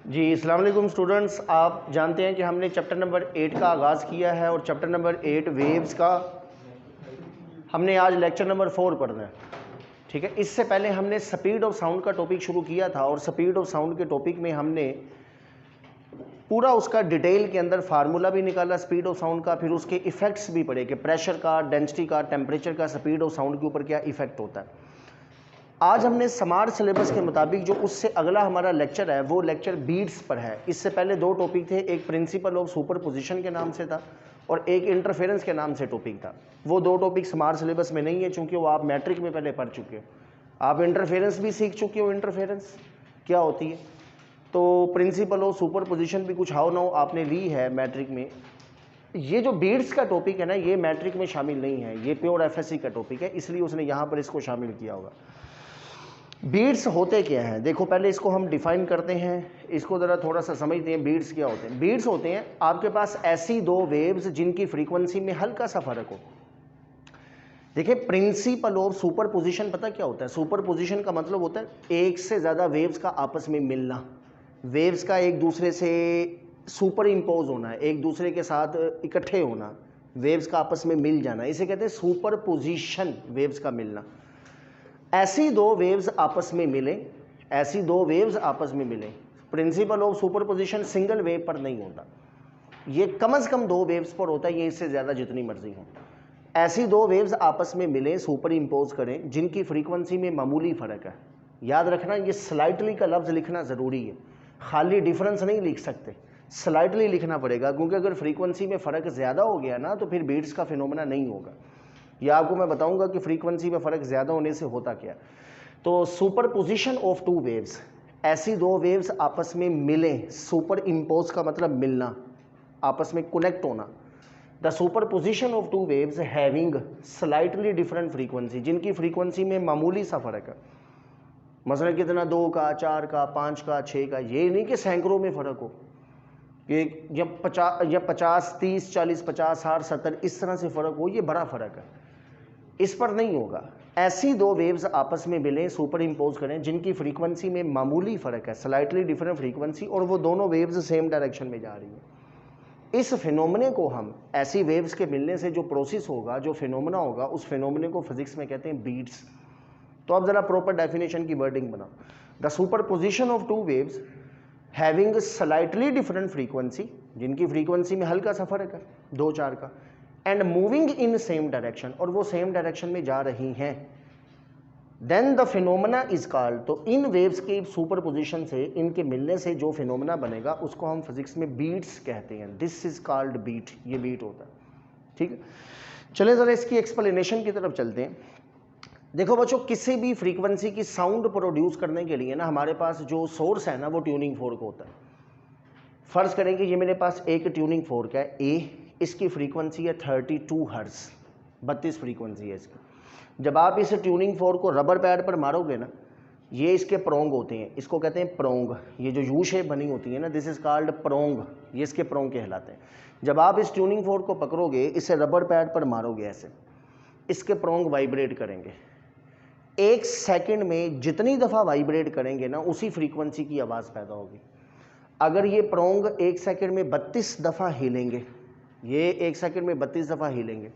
जी अस्सलाम वालेकुम स्टूडेंट्स, आप जानते हैं कि हमने चैप्टर नंबर 8 का आगाज़ किया है और चैप्टर नंबर 8 वेव्स का हमने आज लेक्चर नंबर 4 पढ़ना है। ठीक है, इससे पहले हमने स्पीड ऑफ साउंड का टॉपिक शुरू किया था और स्पीड ऑफ साउंड के टॉपिक में हमने पूरा उसका डिटेल के अंदर फार्मूला भी निकाला स्पीड ऑफ साउंड का, फिर उसके इफेक्ट्स भी पढ़े कि प्रेशर का, डेंसिटी का, टेम्परेचर का स्पीड ऑफ साउंड के ऊपर क्या इफेक्ट होता है। आज हमने स्मार्ट सिलेबस के मुताबिक जो उससे अगला हमारा लेक्चर है वो लेक्चर बीट्स पर है। इससे पहले दो टॉपिक थे, एक प्रिंसिपल ऑफ सुपरपोजिशन के नाम से था और एक इंटरफेरेंस के नाम से टॉपिक था। वो दो टॉपिक स्मार्ट सिलेबस में नहीं है चूंकि वो आप मैट्रिक में पहले पढ़ चुके हो। आप इंटरफेरेंस भी सीख चुके हो, इंटरफेरेंस क्या होती है, तो प्रिंसिपल ऑफ सुपरपोजिशन भी कुछ हाउ ना हो आपने ली है मैट्रिक में। ये जो बीट्स का टॉपिक है ना, ये मैट्रिक में शामिल नहीं है, ये प्योर एफएससी का टॉपिक है, इसलिए उसने यहाँ पर इसको शामिल किया होगा। बीट्स होते क्या हैं, देखो पहले इसको हम डिफाइन करते हैं, इसको ज़रा थोड़ा सा समझते हैं। बीट्स क्या होते हैं? बीट्स होते हैं आपके पास ऐसी दो वेव्स जिनकी फ्रीक्वेंसी में हल्का सा फर्क हो। देखिए प्रिंसिपल ऑफ सुपरपोजिशन पता क्या होता है? सुपरपोजिशन का मतलब होता है एक से ज़्यादा वेव्स का आपस में मिलना, वेव्स का एक दूसरे से सुपर इम्पोज होना, एक दूसरे के साथ इकट्ठे होना, वेव्स का आपस में मिल जाना, इसे कहते हैं सुपरपोजिशन, वेव्स का मिलना। ऐसी दो वेव्स आपस में मिले, ऐसी दो वेव्स आपस में मिले, principle of superposition single wave पर नहीं होता, ये कम से कम दो वेव्स पर होता है, ये इससे ज़्यादा जितनी मर्जी हो। ऐसी दो वेव्स आपस में मिले, सुपर इम्पोज करें, जिनकी फ्रीक्वेंसी में मामूली फ़र्क है। याद रखना ये स्लाइटली का लफ्ज़ लिखना ज़रूरी है, खाली डिफरेंस नहीं लिख सकते, स्लाइटली लिखना पड़ेगा, क्योंकि अगर फ्रीक्वेंसी में फ़र्क ज़्यादा हो गया ना तो फिर बीट्स का फिनोमेना नहीं होगा। या आपको मैं बताऊंगा कि फ्रीक्वेंसी में फ़र्क ज़्यादा होने से होता क्या। तो सुपरपोजिशन ऑफ टू वेव्स, ऐसी दो वेव्स आपस में मिले, सुपर इम्पोज का मतलब मिलना, आपस में कनेक्ट होना। The superposition of two waves having slightly different frequency, जिनकी फ्रीक्वेंसी में मामूली सा फ़र्क है, मसलन कितना, 2 का, 4 का, 5 का, 6 का, ये नहीं कि सैकड़ों में फ़र्क हो, कि जब 50, 30, 40, 50, 60, 70 इस तरह से फ़र्क हो, ये बड़ा फ़र्क है, इस पर नहीं होगा। ऐसी दो वेव्स आपस में मिलें, सुपर इम्पोज करें, जिनकी फ्रीक्वेंसी में मामूली फ़र्क है, स्लाइटली डिफरेंट फ्रीक्वेंसी, और वो दोनों वेव्स सेम डायरेक्शन में जा रही हैं। इस फिनोमेने को हम, ऐसी वेव्स के मिलने से जो प्रोसेस होगा, जो फिनोमेना होगा, उस फिनोमेने को फिजिक्स में कहते हैं बीट्स। तो अब ज़रा प्रॉपर डेफिनेशन की वर्डिंग बनाओ। The superposition of two waves having slightly different frequency, जिनकी फ्रीक्वेंसी में हल्का सा फर्क है, 2-4 का, and moving in same direction, और वो सेम डायरेक्शन में जा रही हैं, then the phenomena is called, तो इन वेव्स के सुपरपोजिशन से, इनके मिलने से जो फिनोमेना बनेगा उसको हम फिजिक्स में बीट्स कहते हैं। दिस इज कॉल्ड बीट, ये बीट होता है। ठीक है, चले ज़रा इसकी एक्सप्लेनेशन की तरफ चलते हैं। देखो बच्चों, किसी भी फ्रीक्वेंसी की साउंड प्रोड्यूस करने के लिए ना हमारे पास जो सोर्स है ना वो ट्यूनिंग फोर्क होता है। फ़र्ज़ करें कि ये मेरे पास एक ट्यूनिंग फोर्क है ए, इसकी फ्रीक्वेंसी है 32 हर्ट्ज़, 32 फ्रीक्वेंसी है इसकी। जब आप इस ट्यूनिंग फोर्क को रबर पैड पर मारोगे ना, ये इसके प्रोंग होते हैं, इसको कहते हैं प्रोंग, ये जो यू शेप बनी होती है ना, दिस इज़ कॉल्ड प्रोंग, ये इसके प्रोंग कहलाते हैं। जब आप इस ट्यूनिंग फोर्क को पकड़ोगे, इसे रबर पैड पर मारोगे ऐसे, इसके प्रोंग वाइब्रेट करेंगे। 1 सेकंड में जितनी दफ़ा वाइब्रेट करेंगे ना, उसी फ्रीक्वेंसी की आवाज़ पैदा होगी। अगर ये प्रोंग 1 सेकंड में 32 दफ़ा हिलेंगे, ये 1 सेकंड में 32 दफ़ा हिलेंगे,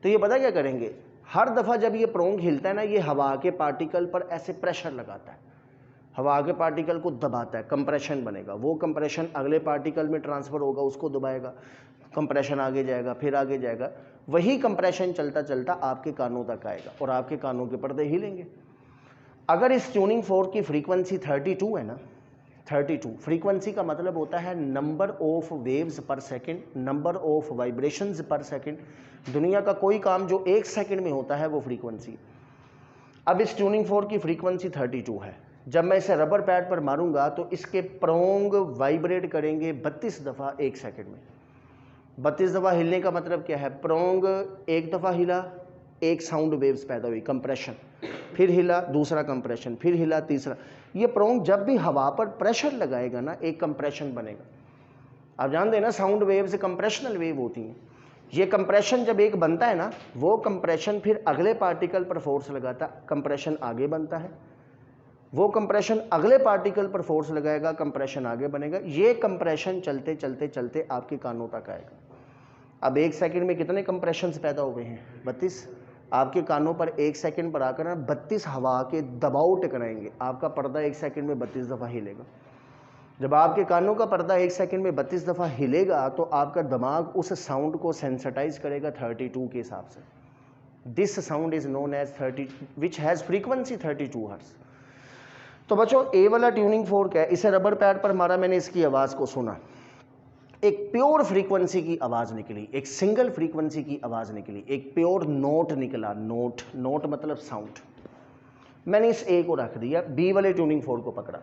तो ये पता क्या करेंगे, हर दफ़ा जब ये प्रोंग हिलता है ना, ये हवा के पार्टिकल पर ऐसे प्रेशर लगाता है, हवा के पार्टिकल को दबाता है, कंप्रेशन बनेगा, वो कंप्रेशन अगले पार्टिकल में ट्रांसफ़र होगा, उसको दबाएगा, कंप्रेशन आगे जाएगा, फिर आगे जाएगा, वही कंप्रेशन चलता चलता आपके कानों तक आएगा और आपके कानों के पर्दे हिलेंगे। अगर इस ट्यूनिंग फोर्क की फ्रीक्वेंसी 32 है ना, 32 फ्रीक्वेंसी का मतलब होता है नंबर ऑफ वेव्स पर सेकंड, नंबर ऑफ वाइब्रेशंस पर सेकंड। दुनिया का कोई काम जो 1 सेकंड में होता है वो फ्रीक्वेंसी। अब इस ट्यूनिंग फोर्क की फ्रीक्वेंसी 32 है, जब मैं इसे रबर पैड पर मारूंगा तो इसके प्रोंग वाइब्रेट करेंगे 32 दफ़ा 1 सेकंड में। 32 दफ़ा हिलने का मतलब क्या है, प्रोंग एक दफ़ा हिला, एक साउंड वेव्स पैदा हुई, कंप्रेशन, फिर हिला, दूसरा कंप्रेशन, फिर हिला, तीसरा। ये प्रोंग जब भी हवा पर प्रेशर लगाएगा ना, एक कंप्रेशन बनेगा। आप जानते हैं ना, साउंड वेव से कंप्रेशनल वेव होती हैं। ये कंप्रेशन जब एक बनता है ना, वो कंप्रेशन फिर अगले पार्टिकल पर फोर्स लगाता, कंप्रेशन आगे बनता है, वो कंप्रेशन अगले पार्टिकल पर फोर्स लगाएगा, कंप्रेशन आगे बनेगा, ये कंप्रेशन चलते चलते चलते आपके कानों तक आएगा। अब 1 सेकंड में कितने कंप्रेशंस पैदा हुए हैं? 32। आपके कानों पर 1 सेकंड पर आकर ना 32 हवा के दबाव टकराएंगे, आपका पर्दा 1 सेकंड में 32 दफ़ा हिलेगा। जब आपके कानों का पर्दा 1 सेकंड में 32 दफ़ा हिलेगा तो आपका दिमाग उस साउंड को सेंसिटाइज करेगा 32 के हिसाब से। This sound is known as 30 which has frequency 32 hertz. तो बच्चों ए वाला ट्यूनिंग फोर्क है, इसे रबर पैड पर मारा, मैंने इसकी आवाज़ को सुना, एक प्योर फ्रीक्वेंसी की आवाज़ निकली, एक सिंगल फ्रीक्वेंसी की आवाज़ निकली, एक प्योर नोट निकला। नोट, नोट मतलब साउंड। मैंने इस ए को रख दिया, बी वाले ट्यूनिंग फोर्क को पकड़ा।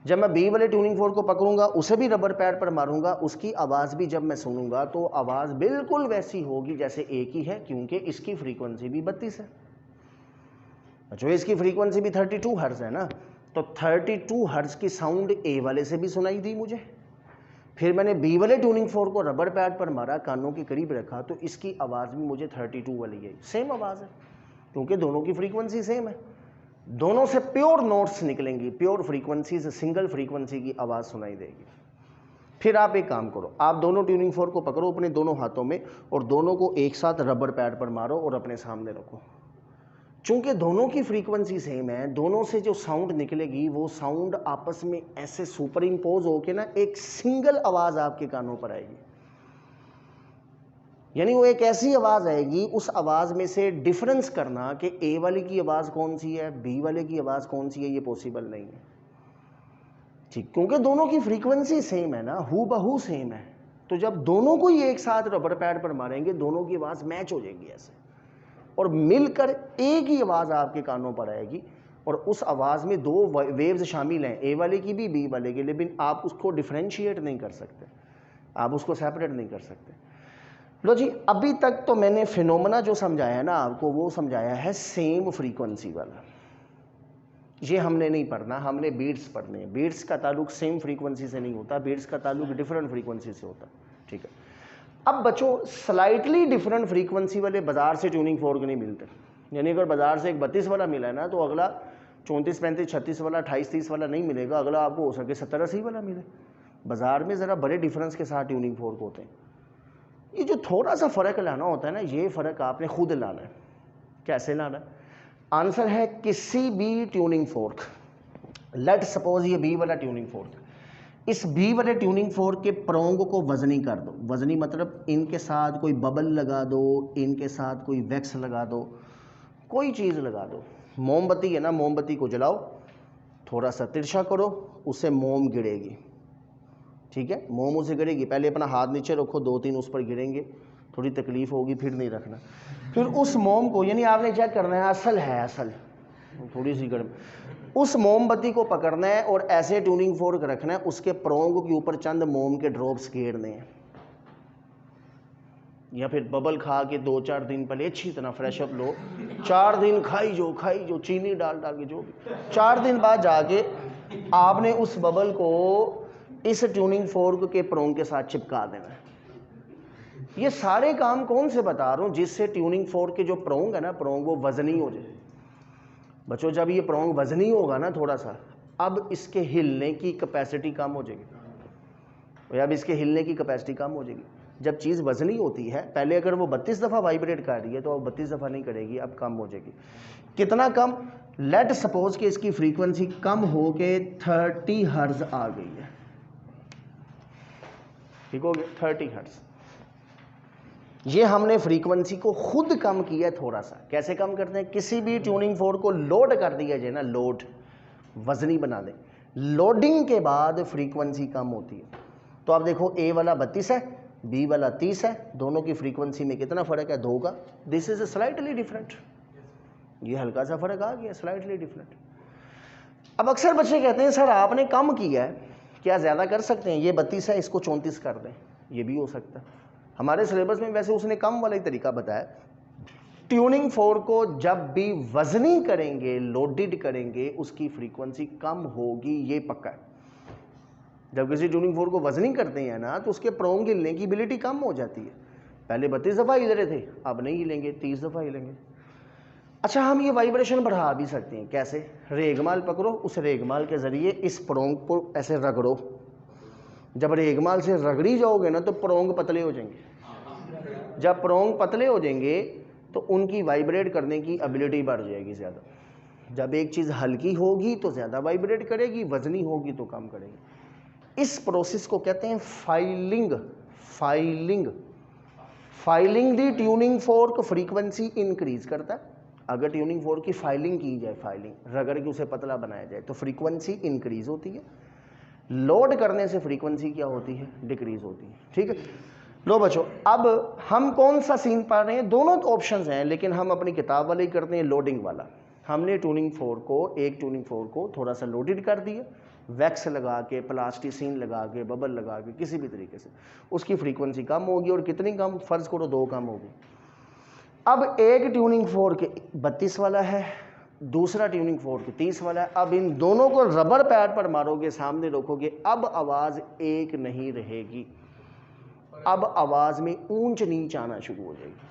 जब मैं बी वाले ट्यूनिंग फोर्क को पकड़ूंगा, उसे भी रबर पैड पर मारूंगा, उसकी आवाज़ भी जब मैं सुनूंगा तो आवाज़ बिल्कुल वैसी होगी जैसे ए की है, क्योंकि इसकी फ्रीक्वेंसी भी 32 है। जो इसकी फ्रीक्वेंसी भी 32 हर्ट्ज है ना, तो 32 हर्ट्ज की साउंड ए वाले से भी सुनाई दी मुझे। फिर मैंने बी वाले ट्यूनिंग फोर्क को रबर पैड पर मारा, कानों के करीब रखा, तो इसकी आवाज़ भी मुझे 32 वाली है, सेम आवाज़ है, क्योंकि दोनों की फ्रीक्वेंसी सेम है। दोनों से प्योर नोट्स निकलेंगी, प्योर फ्रीक्वेंसी से सिंगल फ्रीक्वेंसी की आवाज़ सुनाई देगी। फिर आप एक काम करो, आप दोनों ट्यूनिंग फोर्क को पकड़ो अपने दोनों हाथों में और दोनों को एक साथ रबर पैड पर मारो और अपने सामने रखो। चूंकि दोनों की फ्रीक्वेंसी सेम है, दोनों से जो साउंड निकलेगी वो साउंड आपस में ऐसे सुपर इम्पोज होके ना एक सिंगल आवाज़ आपके कानों पर आएगी। यानी वो एक ऐसी आवाज़ आएगी, उस आवाज़ में से डिफरेंस करना कि ए वाले की आवाज़ कौन सी है, बी वाले की आवाज़ कौन सी है, ये पॉसिबल नहीं है। ठीक, क्योंकि दोनों की फ्रीक्वेंसी सेम है ना, हू बहू सेम है। तो जब दोनों को ही एक साथ रबर पैड पर मारेंगे, दोनों की आवाज़ मैच हो जाएगी ऐसे, और मिलकर एक ही आवाज़ आपके कानों पर आएगी। और उस आवाज़ में दो वेव्स शामिल हैं, ए वाले की भी, बी वाले की, लेकिन आप उसको डिफरेंशिएट नहीं कर सकते, आप उसको सेपरेट नहीं कर सकते। लो जी, अभी तक तो मैंने फिनोमेना जो समझाया है ना आपको, वो समझाया है सेम फ्रीक्वेंसी वाला। ये हमने नहीं पढ़ना, हमने बीट्स पढ़ने हैं। बीट्स का ताल्लुक सेम फ्रीक्वेंसी से नहीं होता, बीट्स का ताल्लुक डिफरेंट फ्रीक्वेंसी से होता। ठीक है, अब बच्चों स्लाइटली डिफरेंट फ्रीक्वेंसी वाले बाजार से ट्यूनिंग फोर्क नहीं मिलते। यानी अगर बाजार से एक 32 वाला मिला है ना, तो अगला 34, 35, 36 वाला, 28, 30 वाला नहीं मिलेगा, अगला आपको हो सके 70, 80 वाला मिले। बाजार में ज़रा बड़े डिफरेंस के साथ ट्यूनिंग फोर्क होते हैं। ये जो थोड़ा सा फ़र्क लाना होता है ना, ये फ़र्क आपने खुद लाना है। कैसे लाना है? आंसर है किसी भी ट्यूनिंग फोर्क, लेट सपोज ये बी वाला ट्यूनिंग फोर्क, इस बी वाले ट्यूनिंग फोर्क के प्रोंग को वजनी कर दो। वजनी मतलब इनके साथ कोई बबल लगा दो, इनके साथ कोई वैक्स लगा दो, कोई चीज़ लगा दो। मोमबत्ती है ना, मोमबत्ती को जलाओ, थोड़ा सा तिरछा करो, उससे मोम गिरेगी। ठीक है, मोम उसे गिरेगी, पहले अपना हाथ नीचे रखो, 2-3 उस पर गिरेंगे, थोड़ी तकलीफ होगी, फिर नहीं रखना। फिर उस मोम को, यानी आपने चेक करना है असल है, असल थोड़ी सी गर्म, उस मोमबत्ती को पकड़ना है और ऐसे ट्यूनिंग फोर्क रखना है, उसके प्रोंग के ऊपर चंद मोम के ड्रॉप्स घेरने हैं, या फिर बबल खा के 2-4 दिन पहले अच्छी तरह फ्रेश अप लो, 4 दिन खाई जो चीनी डाल के जो भी, 4 दिन बाद जाके आपने उस बबल को इस ट्यूनिंग फोर्क के प्रोंग के साथ चिपका देना है। ये सारे काम कौन से बता रहा हूँ? जिससे ट्यूनिंग फोर्क के जो प्रोंग है ना, प्रोंग वो वजनी हो जाए। बच्चों जब ये प्रोंग वजनी होगा ना थोड़ा सा, अब इसके हिलने की कैपेसिटी कम हो जाएगी, अब इसके हिलने की कैपेसिटी कम हो जाएगी। जब चीज़ वजनी होती है, पहले अगर वो 32 दफ़ा वाइब्रेट कर रही है तो अब 32 दफ़ा नहीं करेगी, अब कम हो जाएगी। कितना कम? लेट सपोज कि इसकी फ्रीक्वेंसी कम हो के 30 हर्ट्ज आ गई है। ठीक हो गया, 30 हर्ट्ज। ये हमने फ्रीक्वेंसी को खुद कम किया है थोड़ा सा। कैसे कम करते हैं? किसी भी ट्यूनिंग फोर्क को लोड कर दिया जाए ना, लोड, वजनी बना दें, लोडिंग के बाद फ्रीक्वेंसी कम होती है। तो आप देखो ए वाला 32 है, बी वाला 30 है, दोनों की फ्रीक्वेंसी में कितना फ़र्क है? 2 का। दिस इज स्लाइटली डिफरेंट, ये हल्का सा फ़र्क आ गया, स्लाइटली डिफरेंट। अब अक्सर बच्चे कहते हैं सर आपने कम किया है, क्या ज़्यादा कर सकते हैं? ये 32 है, इसको 34 कर दें, ये भी हो सकता है। हमारे सिलेबस में वैसे उसने कम वाला ही तरीका बताया। ट्यूनिंग फोर्क को जब भी वजनी करेंगे, लोडेड करेंगे, उसकी फ्रीक्वेंसी कम होगी, ये पक्का है। जब किसी ट्यूनिंग फोर्क को वजनी करते हैं ना, तो उसके प्रोंग हिलने की एबिलिटी कम हो जाती है। पहले 32 दफ़ा हिल रहे थे, अब नहीं हिलेंगे, 30 दफ़ा हिलेंगे। अच्छा, हम ये वाइब्रेशन बढ़ा भी सकते हैं। कैसे? रेगमाल पकड़ो, उस रेगमाल के ज़रिए इस प्रोंग को ऐसे रगड़ो। जब रेगमाल से रगड़ी जाओगे ना तो प्रोंग पतले हो जाएंगे। जब प्रोंग पतले हो जाएंगे तो उनकी वाइब्रेट करने की एबिलिटी बढ़ जाएगी ज़्यादा। जब एक चीज़ हल्की होगी तो ज़्यादा वाइब्रेट करेगी, वजनी होगी तो कम करेगी। इस प्रोसेस को कहते हैं फाइलिंग। फाइलिंग फाइलिंग दी ट्यूनिंग फोर्क फ्रीक्वेंसी इंक्रीज करता है। अगर ट्यूनिंग फोर्क की फाइलिंग की जाए, फाइलिंग रगड़ के उसे पतला बनाया जाए तो फ्रीक्वेंसी इंक्रीज होती है। लोड करने से फ्रीक्वेंसी क्या होती है? डिक्रीज होती है। ठीक है, लो बच्चों, अब हम कौन सा सीन पा रहे हैं? दोनों ऑप्शंस हैं, लेकिन हम अपनी किताब वाले ही करते हैं लोडिंग वाला। हमने ट्यूनिंग फोर्क को, एक ट्यूनिंग फोर्क को थोड़ा सा लोडेड कर दिया, वैक्स लगा के, प्लास्टिसिन लगा के, बबल लगा के, किसी भी तरीके से उसकी फ्रीक्वेंसी कम होगी। और कितनी कम? फर्ज करो 2 कम होगी। अब एक ट्यूनिंग फोर्क 32 वाला है, दूसरा ट्यूनिंग फोर्क 30 वाला है। अब इन दोनों को रबर पैड पर मारोगे, सामने रखोगे, अब आवाज़ एक नहीं रहेगी। अब आवाज़ में ऊंच नीच आना शुरू हो जाएगी।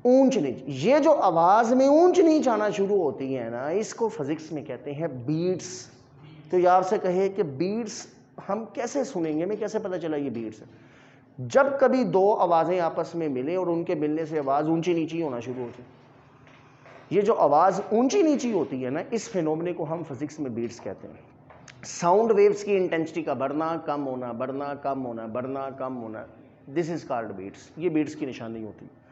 ऊंच नीच, ये जो आवाज़ में ऊंच नीच आना शुरू होती है ना, इसको फिजिक्स में कहते हैं बीट्स। तो ये आपसे कहे कि बीट्स हम कैसे सुनेंगे, हमें कैसे पता चला ये बीट्स है? जब कभी 2 आवाज़ें आपस में मिले और उनके मिलने से आवाज़ ऊंची नीची होना शुरू होती है। ये जो आवाज़ ऊंची नीची होती है ना, इस फिनोमेने को हम फिजिक्स में बीट्स कहते हैं। साउंड वेव्स की इंटेंसिटी का बढ़ना कम होना, बढ़ना कम होना, बढ़ना कम होना, दिस इज कॉल्ड बीट्स। ये बीट्स की निशानी होती है।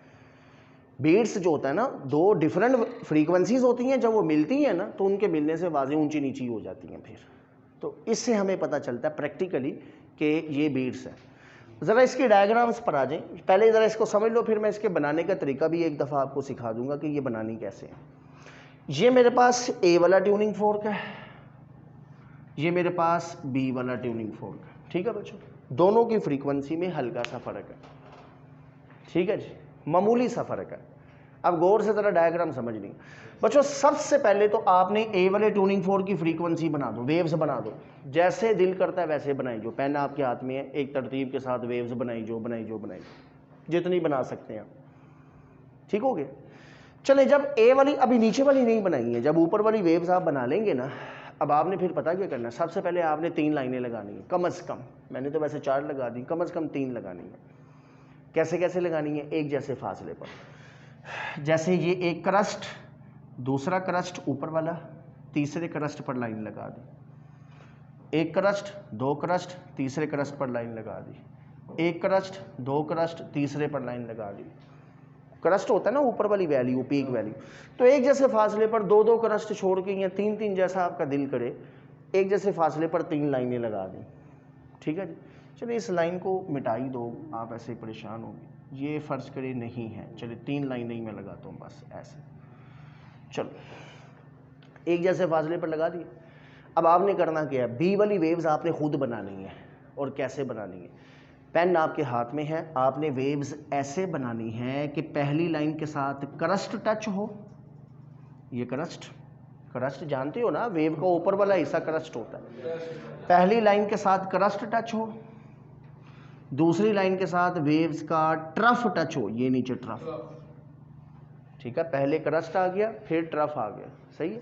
बीट्स जो होता है ना, 2 डिफरेंट फ्रीक्वेंसीज होती हैं, जब वो मिलती हैं ना तो उनके मिलने से आवाज़ें ऊंची नीची हो जाती हैं। फिर तो इससे हमें पता चलता है प्रैक्टिकली कि ये बीट्स है। ज़रा इसके डायग्राम्स पर आ जाएं। पहले ज़रा इसको समझ लो, फिर मैं इसके बनाने का तरीका भी एक दफ़ा आपको सिखा दूंगा कि ये बनानी कैसे है। ये मेरे पास ए वाला ट्यूनिंग फोर्क है, ये मेरे पास बी वाला ट्यूनिंग फोर्क है। ठीक है बच्चों, दोनों की फ्रीक्वेंसी में हल्का सा फ़र्क है। ठीक है जी, मामूली सा फ़र्क है। अब गौर से ज़रा डायग्राम समझ लीजिए बच्चों। सबसे पहले तो आपने ए वाले ट्यूनिंग फोर्क की फ्रीक्वेंसी बना दो, वेव्स बना दो। जैसे दिल करता है वैसे बनाई जो, पेन आपके हाथ में है, एक तरतीब के साथ वेव्स बनाई जो, बनाई जो, बनाई जितनी बना सकते हैं आप। ठीक हो गया? चले, जब ए वाली, अभी नीचे वाली नहीं बनाई है, जब ऊपर वाली वेव्स आप बना लेंगे ना, अब आपने फिर पता क्या करना है? सबसे पहले आपने 3 लाइनें लगानी है कम से कम। मैंने तो वैसे 4 लगा दी, कम से कम 3 लगानी है। कैसे कैसे लगानी है? एक जैसे फासले पर। जैसे ये एक क्रस्ट, दूसरा क्रस्ट ऊपर वाला, तीसरे क्रस्ट पर लाइन लगा दी। एक क्रस्ट, 2 क्रस्ट, तीसरे क्रस्ट पर लाइन लगा दी। एक क्रस्ट, 2 क्रस्ट, तीसरे पर लाइन लगा दी। क्रस्ट होता है ना ऊपर वाली वैल्यू, पीक वैल्यू। तो एक जैसे फासले पर 2-2 क्रस्ट छोड़ के, या 3-3 जैसा आपका दिल करे, एक जैसे फासले पर 3 लाइनें लगा दी। ठीक है जी। चलिए इस लाइन को मिटा ही दो, आप ऐसे परेशान होंगे। ये फर्ज करे नहीं है, चलिए 3 लाइनें ही मैं लगाता हूँ बस ऐसे। चलो, एक जैसे फासले पर लगा दिए। अब आपने करना क्या है? बी वाली वेव्स आपने खुद बनानी है। और कैसे बनानी है? पेन आपके हाथ में है, आपने वेव्स ऐसे बनानी है कि पहली लाइन के साथ क्रस्ट टच हो। ये क्रस्ट, क्रस्ट जानते हो ना, वेव का ऊपर वाला हिस्सा क्रस्ट होता है। पहली लाइन के साथ क्रस्ट टच हो, दूसरी लाइन के साथ वेव्स का ट्रफ टच हो, ये नीचे ट्रफ। ठीक है, पहले क्रस्ट आ गया, फिर ट्रफ आ गया, सही है।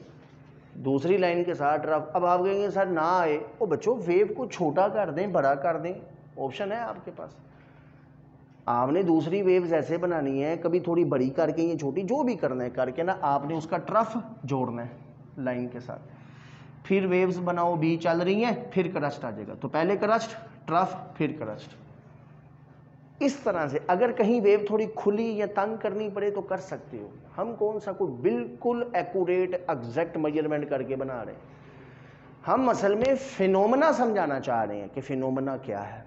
दूसरी लाइन के साथ ट्रफ। अब आप कहेंगे सर ना आए, ओ बच्चों वेव को छोटा कर दें, बड़ा कर दें, ऑप्शन है आपके पास। आपने दूसरी वेव्स ऐसे बनानी है, कभी थोड़ी बड़ी करके, ये छोटी, जो भी करना है करके ना, आपने उसका ट्रफ जोड़ना है लाइन के साथ। फिर वेव्स बनाओ, बी चल रही हैं, फिर क्रस्ट आ जाएगा। तो पहले क्रस्ट, ट्रफ, फिर क्रस्ट। इस तरह से अगर कहीं वेव थोड़ी खुली या तंग करनी पड़े तो कर सकते हो। हम कौन सा कोई बिल्कुल एक्यूरेट एग्जैक्ट मेजरमेंट करके बना रहे हैं। हम असल में फिनोमेना समझाना चाह रहे हैं कि फिनोमेना क्या है।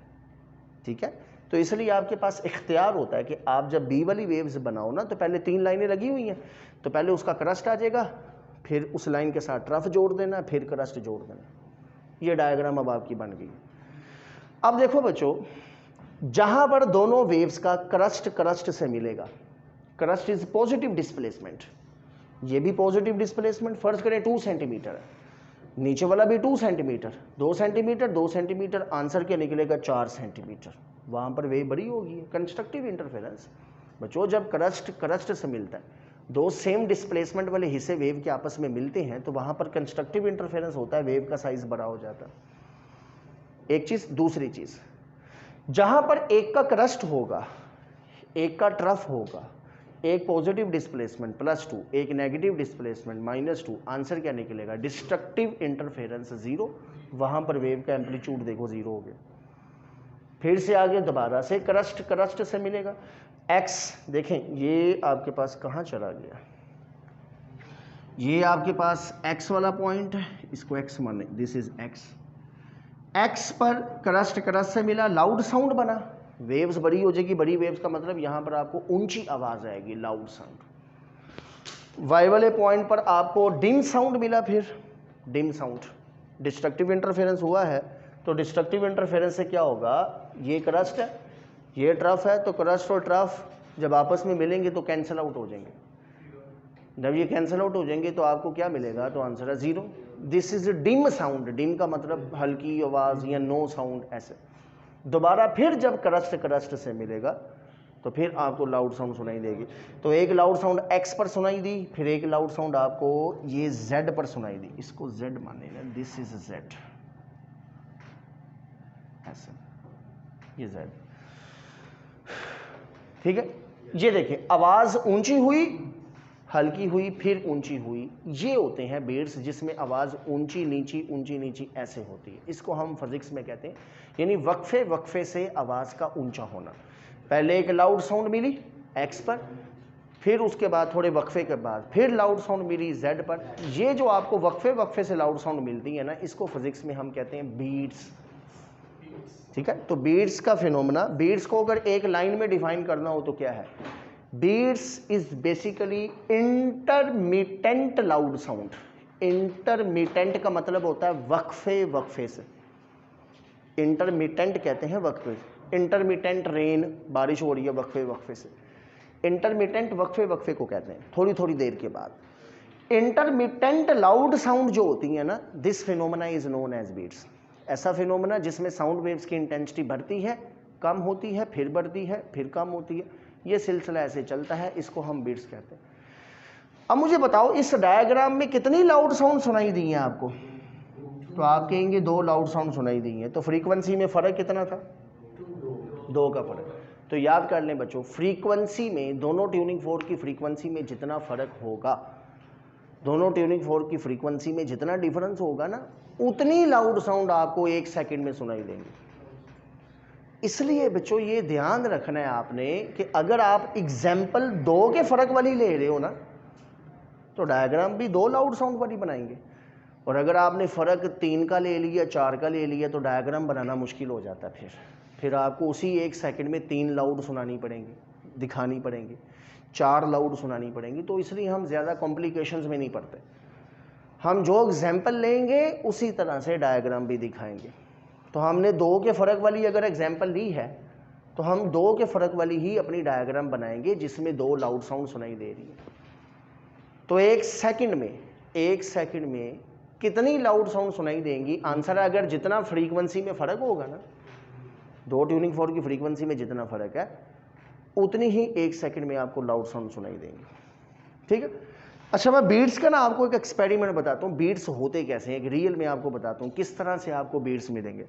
ठीक है, तो इसलिए आपके पास इख्तियार होता है कि आप जब बी वाली वेव्स बनाओ ना, तो पहले 3 लाइनें लगी हुई हैं, तो पहले उसका क्रस्ट आ जाएगा, फिर उस लाइन के साथ ट्रफ जोड़ देना, फिर क्रस्ट जोड़ देना। ये डायग्राम अब आपकी बन गई। अब देखो बच्चों, जहां पर दोनों वेव्स का क्रस्ट क्रस्ट से मिलेगा, क्रस्ट इज पॉजिटिव डिस्प्लेसमेंट, ये भी पॉजिटिव डिस्प्लेसमेंट। फर्ज करें 2 सेंटीमीटर है, नीचे वाला भी 2 सेंटीमीटर, 2 सेंटीमीटर, 2 सेंटीमीटर, आंसर क्या निकलेगा? 4 सेंटीमीटर। वहां पर वेव बड़ी होगी, कंस्ट्रक्टिव इंटरफेरेंस। बच्चों जब क्रस्ट क्रस्ट से मिलता है, दो सेम डिस्प्लेसमेंट वाले हिस्से वेव के आपस में मिलते हैं तो वहां पर कंस्ट्रक्टिव इंटरफेरेंस होता है, वेव का साइज बड़ा हो जाता है। एक चीज। दूसरी चीज, जहां पर एक का क्रस्ट होगा, एक का ट्रफ होगा, एक पॉजिटिव डिस्प्लेसमेंट +2, एक नेगेटिव डिस्प्लेसमेंट -2, आंसर क्या निकलेगा? Destructive interference 0। वहां पर वेव का एम्पलीट्यूड देखो 0 हो गया। फिर से आगे दोबारा से क्रस्ट से मिलेगा x। देखें ये आपके पास कहाँ चला गया, ये आपके पास x वाला पॉइंट है, इसको x माने, दिस इज x पर क्रस्ट से मिला, लाउड साउंड बना, वेव्स बड़ी हो जाएगी। बड़ी वेव्स का मतलब यहां पर आपको ऊंची आवाज आएगी, लाउड साउंड। y वाले पॉइंट पर आपको डिम साउंड मिला, फिर डिम साउंड। डिस्ट्रक्टिव इंटरफेरेंस हुआ है तो डिस्ट्रक्टिव इंटरफेरेंस से क्या होगा, ये क्रस्ट है, ये ट्रफ है, तो क्रस्ट और ट्रफ जब आपस में मिलेंगे तो कैंसिल आउट हो जाएंगे। जब ये कैंसिल आउट हो जाएंगे तो आपको क्या मिलेगा? तो आंसर है 0। This is dim sound. Dim का मतलब हल्की आवाज या नो साउंड, ऐसे। दोबारा फिर जब क्रस्ट से मिलेगा तो फिर आपको लाउड साउंड सुनाई देगी। तो एक लाउड साउंड x पर सुनाई दी, फिर एक लाउड साउंड आपको ये z पर सुनाई दी, इसको z माने ना, दिस इज z, ऐसे, ये z, ठीक है। ये देखिए आवाज ऊंची हुई, हल्की हुई, फिर ऊंची हुई, ये होते हैं बीट्स जिसमें आवाज ऊंची नीची ऐसे होती है। इसको हम फिजिक्स में कहते हैं, यानी वक्फे से आवाज का ऊंचा होना। पहले एक लाउड साउंड मिली x पर, फिर उसके बाद थोड़े वक्फे के बाद फिर लाउड साउंड मिली z पर। ये जो आपको वक्फे से लाउड साउंड मिलती है ना, इसको फिजिक्स में हम कहते हैं बीट्स, ठीक है। तो बीट्स का फिनोमेना, बीट्स को अगर एक लाइन में डिफाइन करना हो तो क्या है? Beats is basically intermittent loud sound. Intermittent का मतलब होता है वक्फे से, इंटरमिटेंट कहते हैं वक्फे। इंटरमिटेंट रेन, बारिश हो रही है वक्फे से, इंटरमिटेंट वक्फे को कहते हैं, थोड़ी देर के बाद। इंटरमिटेंट लाउड साउंड जो होती है ना, this phenomena is known as beats. ऐसा फिनोमेना जिसमें साउंड वेव्स की इंटेंसिटी बढ़ती है, कम होती है, फिर बढ़ती है, फिर कम होती है, ये सिलसिला ऐसे चलता है, इसको हम बीट्स कहते हैं। अब मुझे बताओ इस डायग्राम में कितनी लाउड साउंड सुनाई दी है आपको? तो आप कहेंगे 2 लाउड साउंड सुनाई दी है। तो फ्रीक्वेंसी में फर्क कितना था? 2 का फर्क। तो याद कर लें बच्चों, फ्रीक्वेंसी में, दोनों ट्यूनिंग फोर्क की फ्रीक्वेंसी में जितना फर्क होगा, दोनों ट्यूनिंग फोर्क की फ्रीक्वेंसी में जितना डिफरेंस होगा ना, उतनी लाउड साउंड आपको 1 सेकंड में सुनाई देंगी। इसलिए बच्चों ये ध्यान रखना है आपने कि अगर आप एग्जाम्पल 2 के फर्क वाली ले रहे हो ना, तो डायग्राम भी 2 लाउड साउंड वाली बनाएंगे। और अगर आपने फ़र्क 3 का ले लिया, 4 का ले लिया, तो डायग्राम बनाना मुश्किल हो जाता है। फिर आपको उसी 1 सेकंड में 3 लाउड सुनानी पड़ेंगी, दिखानी पड़ेंगी, 4 लाउड सुनानी पड़ेंगी। तो इसलिए हम ज़्यादा कॉम्प्लिकेशंस में नहीं पड़ते, हम जो एग्जाम्पल लेंगे उसी तरह से डायग्राम भी दिखाएंगे। तो हमने 2 के फ़र्क वाली अगर एग्जाम्पल ली है तो हम 2 के फ़र्क वाली ही अपनी डायग्राम बनाएंगे जिसमें 2 लाउड साउंड सुनाई दे रही है। तो 1 सेकंड में कितनी लाउड साउंड सुनाई देंगी? आंसर है, अगर जितना फ्रीक्वेंसी में फ़र्क होगा ना, 2 ट्यूनिंग फोर्क की फ्रीक्वेंसी में जितना फ़र्क है उतनी ही 1 सेकंड में आपको लाउड साउंड सुनाई देंगी, ठीक है। अच्छा, मैं बीट्स का ना आपको एक एक्सपेरिमेंट बताता हूँ, बीट्स होते कैसे हैं, एक रियल में आपको बताता हूँ किस तरह से आपको बीट्स मिलेंगे।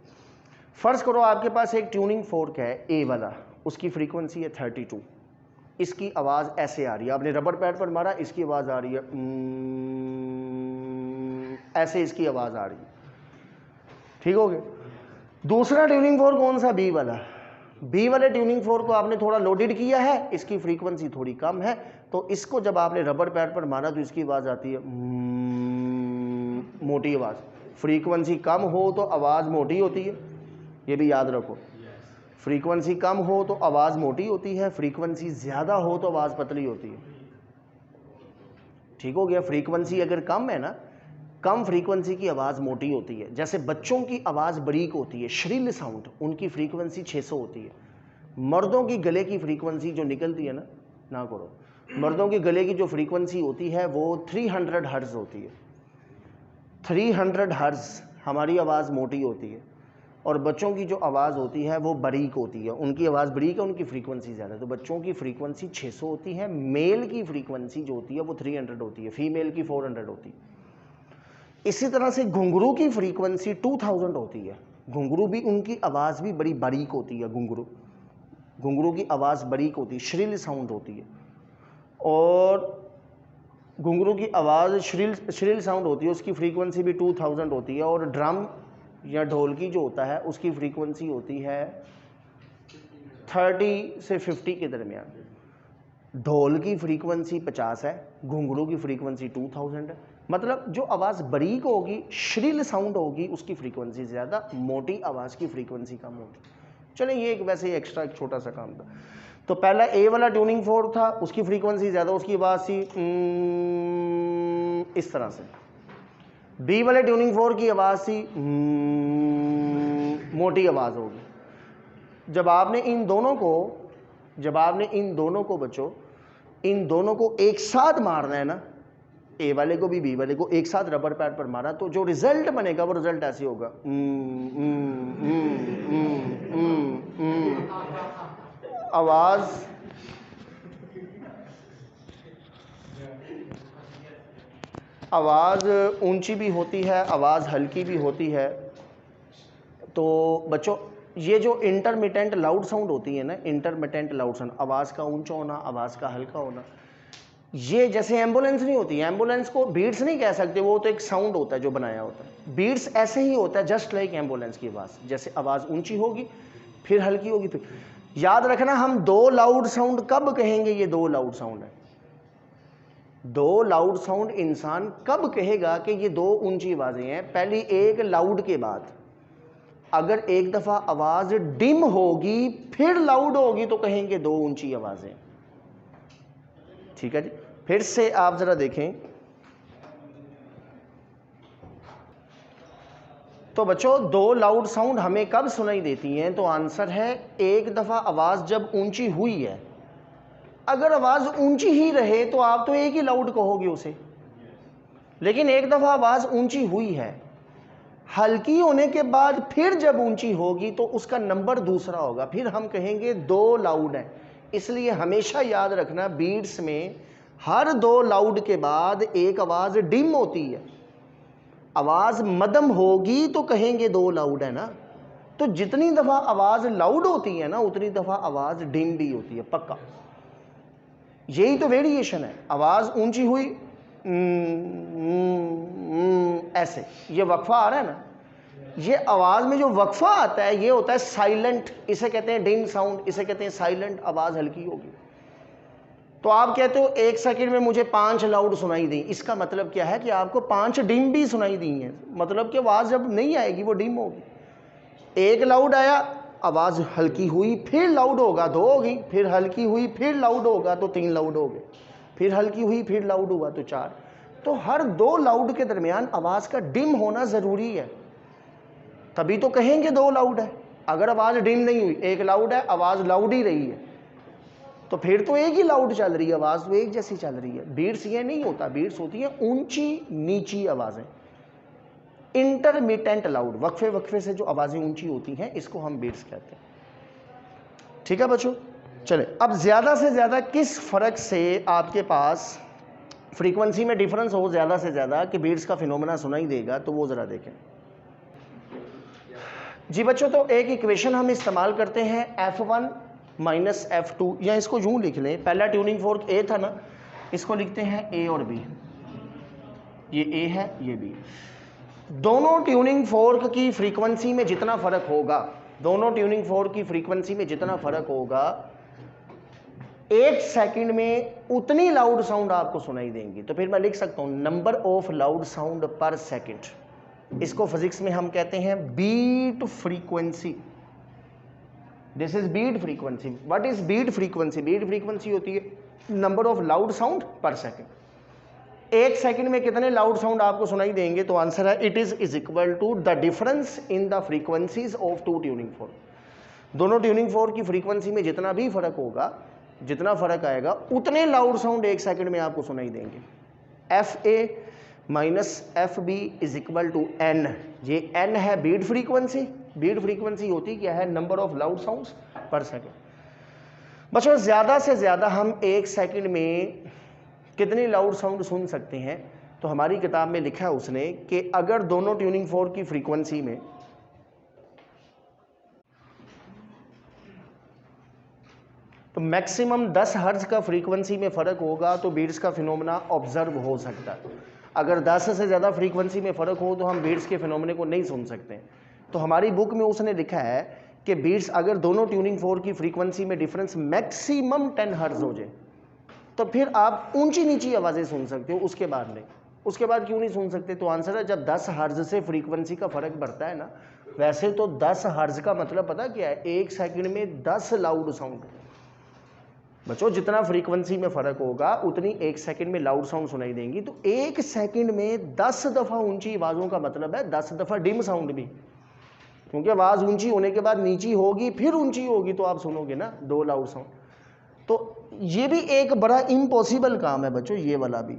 फर्ज करो आपके पास एक ट्यूनिंग फोर्क है ए वाला, उसकी फ्रीक्वेंसी है 32, इसकी आवाज़ ऐसे आ रही है, आपने रबर पैड पर मारा, इसकी आवाज़ आ रही है ऐसे, इसकी आवाज़ आ रही है, ठीक हो गया। दूसरा ट्यूनिंग फोर्क कौन सा? बी वाला। बी वाले ट्यूनिंग फोर्क को आपने थोड़ा लोडेड किया है, इसकी फ्रीक्वेंसी थोड़ी कम है, तो इसको जब आपने रबर पैड पर मारा तो इसकी आवाज़ आती है मोटी आवाज़। फ्रीक्वेंसी कम हो तो आवाज़ मोटी होती है, ये भी याद रखो। फ्रीक्वेंसी कम हो तो आवाज़ मोटी होती है, फ्रीक्वेंसी ज़्यादा हो तो आवाज़ पतली होती है, ठीक हो गया। फ्रीक्वेंसी अगर कम है ना, कम फ्रीक्वेंसी की आवाज़ मोटी होती है। जैसे बच्चों की आवाज़ बरीक होती है, श्रिल साउंड, उनकी फ्रीक्वेंसी 600 होती है। मर्दों की गले की फ्रीक्वेंसी जो निकलती है ना करो, मर्दों की गले की जो फ्रीक्वेंसी होती है वो 300 हर्ट्ज़ होती है। 300 हर्ट्ज़ हमारी आवाज़ मोटी होती है, और बच्चों की जो आवाज़ होती है वो बारीक होती है, उनकी आवाज़ बारीक है, उनकी फ्रीक्वेंसी ज़्यादा है। तो बच्चों की फ्रीक्वेंसी 600 होती है, मेल की फ्रीक्वेंसी जो होती है वो 300 होती है, फीमेल की 400 होती है। इसी तरह से घुंघरू की फ्रीक्वेंसी 2000 होती है। घुंघरू भी, उनकी आवाज़ भी बड़ी बारीक होती है। घुंघरू की आवाज़ बारीक होती है, श्रिल साउंड होती है, और घुंघरू की आवाज़ श्रिल साउंड होती है, उसकी फ्रीक्वेंसी भी 2000 होती है। और ड्रम या ढोलकी जो होता है उसकी फ्रीक्वेंसी होती है 30 से 50 के दरमियान। ढोल की फ्रीक्वेंसी 50 है, घुंघरू की फ्रीक्वेंसी 2000 है। मतलब जो आवाज़ बारीक होगी, श्रिल साउंड होगी, उसकी फ्रीक्वेंसी ज़्यादा, मोटी आवाज़ की फ्रीक्वेंसी कम होगी। चलें, ये एक वैसे ही एक्स्ट्रा एक छोटा सा काम था। तो पहला ए वाला ट्यूनिंग फोर्क था, उसकी फ्रीक्वेंसी ज़्यादा, उसकी आवाज़ थी इस तरह से। बी वाले ट्यूनिंग फोर्क की आवाज़ थी मोटी आवाज़ होगी। जब आपने इन दोनों को बच्चों, इन दोनों को एक साथ मारना है ना, ए वाले को भी बी वाले को एक साथ रबर पैड पर मारा, तो जो रिजल्ट बनेगा वो रिजल्ट ऐसे होगा। आवाज़ ऊंची भी होती है, आवाज़ हल्की भी होती है। तो बच्चों, ये जो इंटरमिटेंट लाउड साउंड होती है ना, इंटरमिटेंट लाउड साउंड, आवाज़ का ऊंचा होना, आवाज़ का हल्का होना, ये जैसे एम्बुलेंस नहीं होती, एम्बुलेंस को बीट्स नहीं कह सकते, वो तो एक साउंड होता है जो बनाया होता है। बीट्स ऐसे ही होता है, जस्ट लाइक एम्बुलेंस की आवाज़, जैसे आवाज़ ऊंची होगी फिर हल्की होगी। फिर याद रखना, हम दो लाउड साउंड कब कहेंगे, ये दो लाउड साउंड है। दो लाउड साउंड इंसान कब कहेगा कि ये दो ऊंची आवाज़ें हैं? पहली एक लाउड के बाद। अगर एक दफ़ा आवाज़ डिम होगी फिर लाउड होगी तो कहेंगे दो ऊंची आवाज़ें। ठीक है जी, फिर से आप ज़रा देखें। तो बच्चों, दो लाउड साउंड हमें कब सुनाई देती हैं? तो आंसर है, एक दफ़ा आवाज़ जब ऊंची हुई है। अगर आवाज़ ऊंची ही रहे तो आप तो एक ही लाउड कहोगे उसे, लेकिन एक दफ़ा आवाज़ ऊंची हुई है, हल्की होने के बाद फिर जब ऊंची होगी तो उसका नंबर दूसरा होगा, फिर हम कहेंगे दो लाउड हैं। इसलिए हमेशा याद रखना, बीट्स में हर दो लाउड के बाद एक आवाज़ डिम होती है। आवाज़ मध्यम होगी तो कहेंगे दो लाउड है ना। तो जितनी दफ़ा आवाज़ लाउड होती है ना, उतनी दफ़ा आवाज़ डिम भी होती है, पक्का। यही तो वेरिएशन है। आवाज़ ऊंची हुई ऐसे, ये वक्फा आ रहा है ना, ये आवाज़ में जो वक्फा आता है ये होता है साइलेंट, इसे कहते हैं डिम साउंड, इसे कहते हैं साइलेंट। आवाज़ हल्की होगी। तो आप कहते हो 1 सेकंड में मुझे 5 लाउड सुनाई दी, इसका मतलब क्या है कि आपको 5 डिम भी सुनाई दी हैं। मतलब कि आवाज़ जब नहीं आएगी वो डिम होगी। एक लाउड आया, आवाज़ हल्की हुई फिर लाउड होगा, 2 होगी, फिर हल्की हुई फिर लाउड होगा तो 3 लाउड हो गए, फिर हल्की हुई फिर लाउड हुआ तो 4। तो हर 2 लाउड के दरमियान आवाज़ का डिम होना ज़रूरी है, तभी तो कहेंगे 2 लाउड है। अगर आवाज़ डिम नहीं हुई, एक लाउड है, आवाज़ लाउड ही रही है, तो फिर तो एक ही लाउड चल रही है, आवाज़ तो एक जैसी चल रही है। बीट्स ये नहीं होता, बीट्स होती है ऊंची नीची आवाज़ें, इंटरमिटेंट लाउड, वक्फे वक्फे से जो आवाज़ें ऊंची होती हैं, इसको हम बीट्स कहते हैं। ठीक है बच्चों, चले अब ज़्यादा से ज़्यादा किस फ़र्क से आपके पास फ्रीक्वेंसी में डिफरेंस हो ज़्यादा से ज़्यादा कि बीट्स का फिनोमेना सुनाई देगा, तो वो ज़रा देखें जी बच्चों। तो एक इक्वेशन हम इस्तेमाल करते हैं, F1 माइनस F2, या इसको यूँ लिख लें, पहला ट्यूनिंग फोर्क A था ना, इसको लिखते हैं A और B। ये A है, ये B। दोनों ट्यूनिंग फोर्क की फ्रीक्वेंसी में जितना फ़र्क होगा, दोनों ट्यूनिंग फोर्क की फ्रीक्वेंसी में जितना फ़र्क होगा, 1 सेकंड में उतनी लाउड साउंड आपको सुनाई देंगी। तो फिर मैं लिख सकता हूँ number of loud sound per second. इसको फिजिक्स में हम कहते हैं beat frequency. This is beat frequency. What is beat frequency? Beat frequency होती है number of loud sound per second. 1 second में कितने लाउड साउंड आपको सुनाई देंगे? तो आंसर है it is equal to the difference in the frequencies of 2 tuning fork. दोनों ट्यूनिंग फोर्क की फ्रीक्वेंसी में जितना भी फर्क होगा, जितना फर्क आएगा, उतने लाउड साउंड 1 सेकंड में आपको सुनाई देंगे। FA minus F B is equal to N. ये एन है बीट फ्रीक्वेंसी। बीट फ्रीक्वेंसी होती क्या है? Number of loud sounds per second. बच्चों ज़्यादा से ज़्यादा हम एक सेकंड में कितने लाउड साउंड सुन सकते हैं? तो हमारी किताब में लिखा है उसने कि अगर दोनों ट्यूनिंग फोर्क की फ्रीक्वेंसी में तो मैक्सिमम 10 हर्ट्ज का फ्रीक्वेंसी में फ़र्क होगा तो बीट्स का फिनोमेना ऑब्जर्व हो सकता है। अगर 10 से ज़्यादा फ्रीक्वेंसी में फ़र्क हो तो हम बीट्स के फिनोमेने को नहीं सुन सकते। तो हमारी बुक में उसने लिखा है कि बीट्स अगर दोनों ट्यूनिंग फोर्क की फ्रीक्वेंसी में डिफरेंस मैक्सिमम 10 हर्ट्ज हो जाए तो फिर आप ऊंची नीची आवाज़ें सुन सकते हो, उसके बाद नहीं। उसके बाद क्यों नहीं सुन सकते? तो आंसर है जब 10 हर्ट्ज से फ्रीक्वेंसी का फ़र्क बढ़ता है ना, वैसे तो 10 हर्ट्ज का मतलब पता क्या है? एक सेकंड में 10 लाउड साउंड। बच्चों जितना फ्रीक्वेंसी में फ़र्क होगा उतनी एक सेकंड में लाउड साउंड सुनाई देंगी। तो एक सेकंड में 10 दफ़ा ऊंची आवाज़ों का मतलब है 10 दफ़ा डिम साउंड भी, क्योंकि आवाज़ ऊंची होने के बाद नीची होगी फिर ऊंची होगी तो आप सुनोगे ना 2 लाउड साउंड। तो ये भी एक बड़ा इम्पॉसिबल काम है बच्चों, ये वाला भी,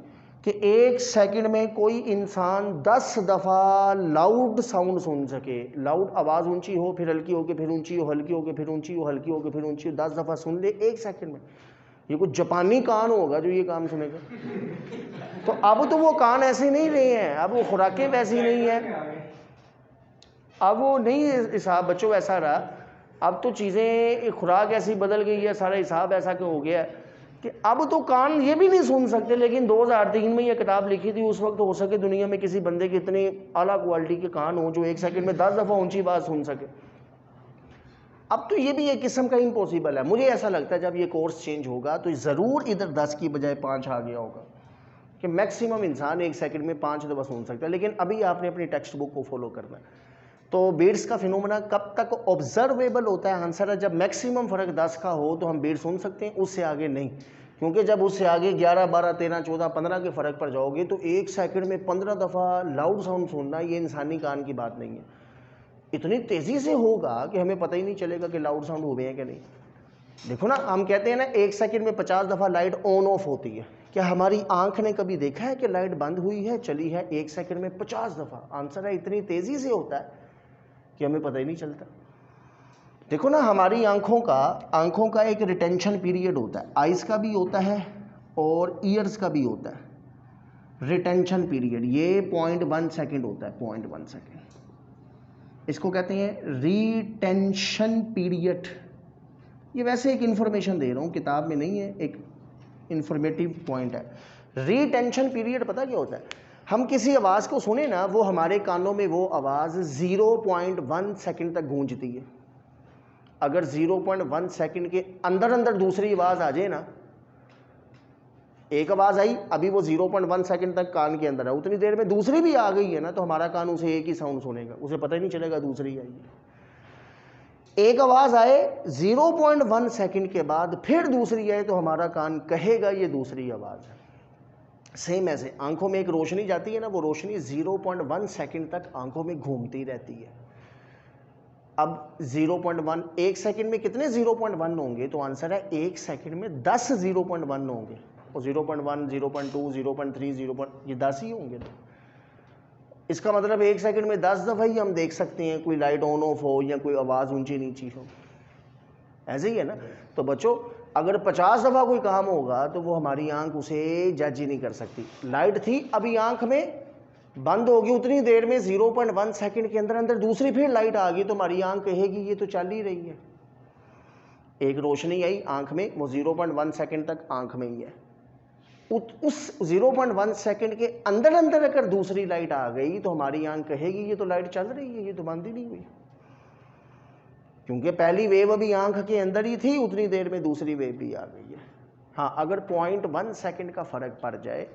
कि एक सेकंड में कोई इंसान 10 दफ़ा लाउड साउंड सुन सके। लाउड आवाज़ ऊंची हो फिर हल्की हो के फिर ऊंची हो, हल्की हो के फिर ऊंची हो, हल्की हो के फिर ऊंची हो, 10 दफ़ा सुन ले एक सेकंड में। ये कुछ जापानी कान होगा जो ये काम सुनेगा। तो अब तो वो कान ऐसे नहीं रहे हैं, अब वो खुराकें वैसी नहीं है, अब वो नहीं हिसाब बच्चों ऐसा रहा। अब तो चीज़ें खुराक ऐसी बदल गई है, सारा हिसाब ऐसा क्यों हो गया है कि अब तो कान ये भी नहीं सुन सकते। लेकिन 2003 में ये किताब लिखी थी, उस वक्त हो सके दुनिया में किसी बंदे के इतने आला क्वालिटी के कान हो जो एक सेकंड में 10 दफ़ा ऊंची बात सुन सके। अब तो ये भी एक किस्म का इम्पॉसिबल है। मुझे ऐसा लगता है जब ये कोर्स चेंज होगा तो ज़रूर इधर 10 की बजाय 5 आ गया होगा कि मैक्सिमम इंसान एक सेकंड में 5 दफ़ा सुन सकता है। लेकिन अभी आपने अपनी टेक्स्ट बुक को फॉलो करना है। तो बीट्स का फिनोमेना कब तक ऑब्जर्वेबल होता है? आंसर है जब मैक्सिमम फ़र्क 10 का हो तो हम बीट सुन सकते हैं, उससे आगे नहीं। क्योंकि जब उससे आगे 11, 12, 13, 14, 15 के फ़र्क पर जाओगे तो एक सेकंड में 15 दफ़ा लाउड साउंड सुनना ये इंसानी कान की बात नहीं है। इतनी तेज़ी से होगा कि हमें पता ही नहीं चलेगा कि लाउड साउंड हुए हैं कि नहीं। देखो ना, हम कहते हैं ना एक सेकंड में 50 दफ़ा लाइट ऑन ऑफ होती है। क्या हमारी आंख ने कभी देखा है कि लाइट बंद हुई है, चली है एक सेकंड में 50 दफ़ा? आंसर है इतनी तेज़ी से होता है कि हमें पता ही नहीं चलता। देखो ना, हमारी आंखों का एक रिटेंशन पीरियड होता है, आइज़ का भी होता है और ईयर्स का भी होता है। रिटेंशन पीरियड ये 0.1 सेकेंड होता है, 0.1 सेकेंड। इसको कहते हैं रिटेंशन पीरियड। ये वैसे एक इन्फॉर्मेशन दे रहा हूँ, किताब में नहीं है, एक इन्फॉर्मेटिव पॉइंट है। रिटेंशन पीरियड पता क्या होता है? हम किसी आवाज़ को सुने ना, वो हमारे कानों में वो आवाज़ 0.1 सेकंड तक गूंजती है। अगर 0.1 सेकंड के अंदर अंदर दूसरी आवाज़ आ जाए ना, एक आवाज़ आई अभी वो 0.1 सेकंड तक कान के अंदर है, उतनी देर में दूसरी भी आ गई है ना, तो हमारा कान उसे एक ही साउंड सुनेगा, उसे पता ही नहीं चलेगा दूसरी आई है। एक आवाज़ आए 0.1 सेकंड के बाद फिर दूसरी आए तो हमारा कान कहेगा ये दूसरी आवाज़ है। सेम ऐसे आंखों में एक रोशनी जाती है ना, वो रोशनी 0.1 सेकंड तक आंखों में घूमती रहती है। अब 0.1 एक सेकंड में कितने 0.1 होंगे? तो आंसर है एक सेकंड में 10 0.1 होंगे। और 0.1, 0.2, 0.3, 0. ये 10 ही होंगे। तो इसका मतलब एक सेकंड में 10 दफ़ा ही हम देख सकते हैं कोई लाइट ऑन ऑफ हो या कोई आवाज़ ऊंची नीची हो। ऐसे ही है ना। तो बच्चों अगर 50 दफ़ा कोई काम होगा तो वो हमारी आंख उसे जज ही नहीं कर सकती। लाइट थी अभी आंख में बंद होगी, उतनी देर में 0.1 सेकंड के अंदर अंदर दूसरी फिर लाइट आ गई तो हमारी आंख कहेगी ये तो चल ही रही है। एक रोशनी आई आंख में, वो 0.1 सेकंड तक आंख में ही है। उस 0.1 सेकंड के अंदर अंदर अगर दूसरी लाइट आ गई तो हमारी आंख कहेगी ये तो लाइट चल रही है, ये तो बंद ही नहीं हुई। क्योंकि पहली वेव अभी आंख के अंदर ही थी, उतनी देर में दूसरी वेव भी आ गई है। हाँ, अगर 0.1 सेकंड का फ़र्क पड़ जाए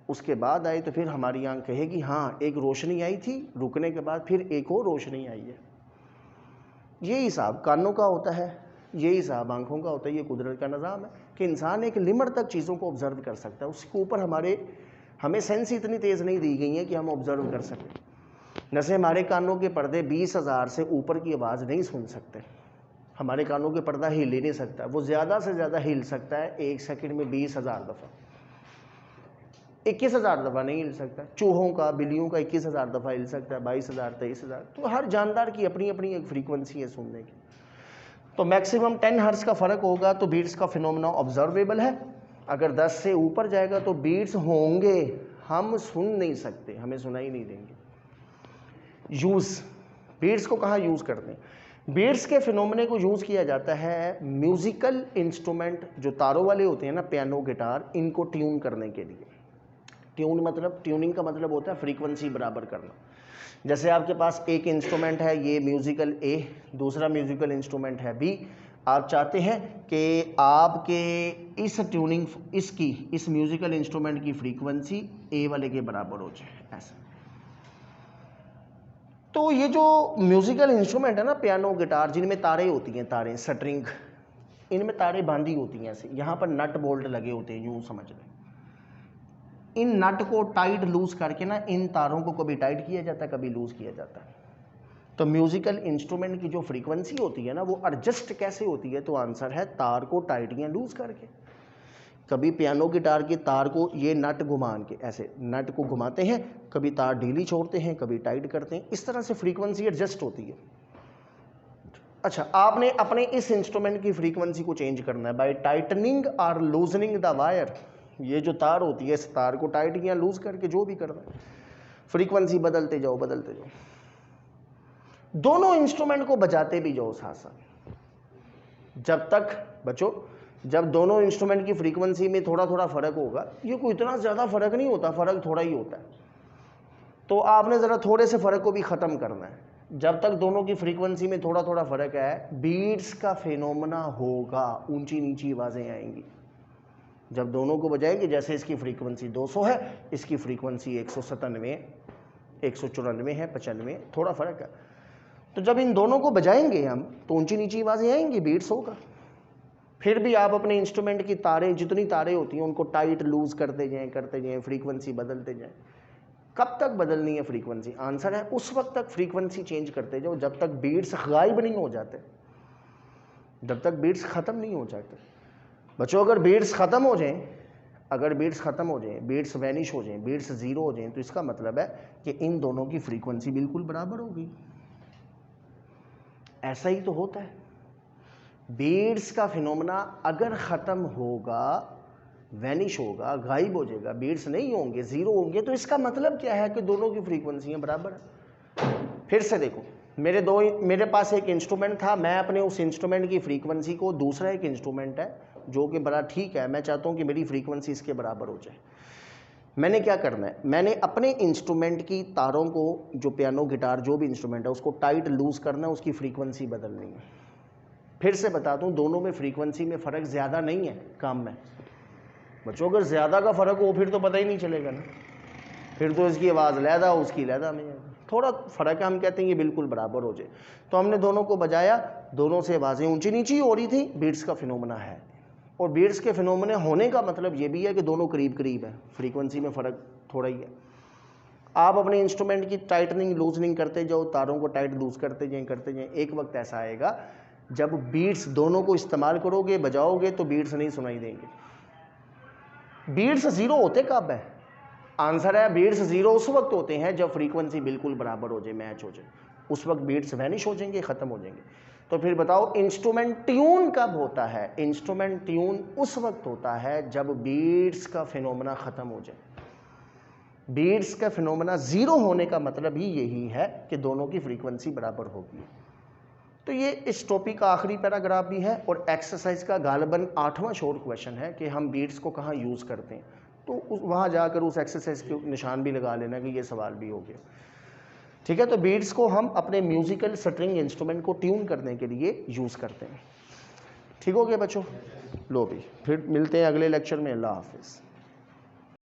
उसके बाद आए तो फिर हमारी आंख कहेगी हाँ एक रोशनी आई थी, रुकने के बाद फिर एक और रोशनी आई है। ये हिसाब कानों का होता है, ये हिसाब आंखों का होता है। ये कुदरत का निज़ाम है कि इंसान एक लिमिट तक चीज़ों को ऑब्जर्व कर सकता है। उसके ऊपर हमें सेंस इतनी तेज़ नहीं दी गई है कि हम ऑब्जर्व कर सकें। जैसे हमारे कानों के पर्दे 20,000 से ऊपर की आवाज़ नहीं सुन सकते। हमारे कानों के पर्दा हिल ही नहीं सकता, वो ज़्यादा से ज़्यादा हिल सकता है एक सेकंड में 20,000 दफ़ा। 21,000 दफ़ा नहीं हिल सकता। चूहों का, बिल्लियों का 21,000 दफ़ा हिल सकता है, 22,000, 23,000। तो हर जानदार की अपनी अपनी एक फ्रीक्वेंसी है सुनने की। तो मैक्सिमम 10 हर्ट्ज़ का फ़र्क होगा तो बीट्स का फिनोमेना ऑब्जर्वेबल है। अगर 10 से ऊपर जाएगा तो बीट्स होंगे, हम सुन नहीं सकते, हमें सुनाई नहीं देंगे। यूज़, बीट्स को कहाँ यूज़ करते हैं? बीट्स के फिनोमेने को यूज़ किया जाता है म्यूज़िकल इंस्ट्रूमेंट जो तारों वाले होते हैं ना, पियानो, गिटार, इनको ट्यून करने के लिए। ट्यूनिंग का मतलब होता है फ्रीक्वेंसी बराबर करना। जैसे आपके पास एक इंस्ट्रूमेंट है, ये म्यूज़िकल ए, दूसरा म्यूज़िकल इंस्ट्रूमेंट है बी। आप चाहते हैं कि आपके इस ट्यूनिंग, इस म्यूज़िकल इंस्ट्रूमेंट की फ्रीक्वेंसी ए वाले के बराबर हो जाए, ऐसा। तो ये जो म्यूज़िकल इंस्ट्रूमेंट है ना, पियानो, गिटार, जिनमें तारें होती हैं, तारें, स्ट्रिंग, इनमें तारें बांधी होती हैं ऐसे, यहाँ पर नट बोल्ट लगे होते हैं, यूँ समझ लें। इन नट को टाइट लूज़ करके ना, इन तारों को कभी टाइट किया जाता है, कभी लूज़ किया जाता है। तो म्यूज़िकल इंस्ट्रूमेंट की जो फ्रीक्वेंसी होती है ना, वो एडजस्ट कैसे होती है? तो आंसर है तार को टाइट या लूज़ करके। कभी पियानो, गिटार के तार को ये नट घुमान के, ऐसे नट को घुमाते हैं, कभी तार ढीली छोड़ते हैं, कभी टाइट करते हैं, इस तरह से फ्रीक्वेंसी एडजस्ट होती है। अच्छा, आपने अपने इस इंस्ट्रूमेंट की फ्रीक्वेंसी को चेंज करना है बाय टाइटनिंग और लूजनिंग द वायर। ये जो तार होती है, इस तार को टाइट या लूज करके जो भी करना है, फ्रीक्वेंसी बदलते जाओ, बदलते जाओ। दोनों इंस्ट्रूमेंट को बजाते भी जाओ साथ साथ। जब तक बच्चों, जब दोनों इंस्ट्रूमेंट की फ्रीक्वेंसी में थोड़ा थोड़ा फर्क होगा, ये कोई इतना ज़्यादा फर्क नहीं होता, फर्क थोड़ा ही होता है, तो आपने ज़रा थोड़े से फ़र्क को भी ख़त्म करना है। जब तक दोनों की फ्रीक्वेंसी में थोड़ा थोड़ा फ़र्क है, बीट्स का फिनोमेना होगा, ऊंची नीची आवाज़ें आएंगी। जब दोनों को बजाएंगे, जैसे इसकी फ्रीक्वेंसी 200 है, इसकी फ्रीक्वेंसी 197, 194 है, 95, थोड़ा फ़र्क है। तो जब इन दोनों को बजाएंगे हम, तो ऊंची नीची आवाज़ें आएंगी, बीट्स होगा। फिर भी आप अपने इंस्ट्रूमेंट की तारें, जितनी तारें होती हैं, उनको टाइट लूज़ करते जाएं, फ्रीक्वेंसी बदलते जाएं। कब तक बदलनी है फ्रीक्वेंसी? आंसर है उस वक्त तक फ्रीक्वेंसी चेंज करते जाओ जब तक बीट्स गायब नहीं हो जाते, जब तक बीट्स ख़त्म नहीं हो जाते। बच्चों, अगर बीट्स ख़त्म हो जाएं, बीट्स वैनिश हो जाएं, बीट्स ज़ीरो हो जाएं, तो इसका मतलब है कि इन दोनों की फ्रीक्वेंसी बिल्कुल बराबर हो गई। ऐसा ही तो होता है। बीट्स का फिनोमेना अगर ख़त्म होगा, वैनिश होगा, गायब हो जाएगा, बीट्स नहीं होंगे, ज़ीरो होंगे, तो इसका मतलब क्या है कि दोनों की फ्रीक्वेंसियाँ बराबर है। फिर से देखो, मेरे पास एक इंस्ट्रूमेंट था, मैं अपने उस इंस्ट्रूमेंट की फ्रीक्वेंसी को, दूसरा एक इंस्ट्रूमेंट है जो कि बड़ा ठीक है, मैं चाहता हूँ कि मेरी फ्रीक्वेंसी इसके बराबर हो जाए। मैंने क्या करना है? मैंने अपने इंस्ट्रूमेंट की तारों को, जो पियानो, गिटार, जो भी इंस्ट्रूमेंट है, उसको टाइट लूज़ करना है, उसकी फ्रीक्वेंसी बदलनी है। फिर से बता दूँ, दोनों में फ्रीक्वेंसी में फ़र्क ज़्यादा नहीं है, कम है। बच्चों, अगर ज़्यादा का फ़र्क हो फिर तो पता ही नहीं चलेगा ना, फिर तो इसकी आवाज़ लहदा, उसकी लहदा में। थोड़ा फ़र्क है, हम कहते हैं ये बिल्कुल बराबर हो जाए। तो हमने दोनों को बजाया, दोनों से आवाज़ें ऊंची नीची हो रही थी, बीट्स का फिनोमेना है। और बीट्स के फिनोमेना होने का मतलब ये भी है कि दोनों करीब करीब है, फ्रीक्वेंसी में फ़र्क थोड़ा ही है। आप अपने इंस्ट्रूमेंट की टाइटनिंग लूजनिंग करते जाओ, तारों को टाइट लूज करते जाएं, एक वक्त ऐसा आएगा जब बीट्स दोनों को इस्तेमाल करोगे, बजाओगे, तो बीट्स नहीं सुनाई देंगे। बीट्स ज़ीरो होते कब है? आंसर है बीट्स ज़ीरो उस वक्त होते हैं जब फ्रीक्वेंसी बिल्कुल बराबर हो जाए, मैच हो जाए, उस वक्त बीट्स वैनिश हो जाएंगे, ख़त्म हो जाएंगे। तो फिर बताओ, इंस्ट्रूमेंट ट्यून कब होता है? इंस्ट्रूमेंट ट्यून उस वक्त होता है जब बीट्स का फिनोमेना ख़त्म हो जाए। बीट्स का फिनोमेना ज़ीरो होने का मतलब ही यही है कि दोनों की फ्रीक्वेंसी बराबर होगी। तो ये इस टॉपिक का आखिरी पैराग्राफ भी है और एक्सरसाइज का गालिबन 8वां शॉर्ट क्वेश्चन है कि हम बीट्स को कहाँ यूज़ करते हैं। तो वहाँ जाकर उस एक्सरसाइज के निशान भी लगा लेना कि ये सवाल भी हो गया। ठीक है, तो बीट्स को हम अपने म्यूज़िकल स्ट्रिंग इंस्ट्रूमेंट को ट्यून करने के लिए यूज़ करते हैं। ठीक हो गया बच्चों? लो भी, फिर मिलते हैं अगले लेक्चर में। अल्लाह हाफिज़।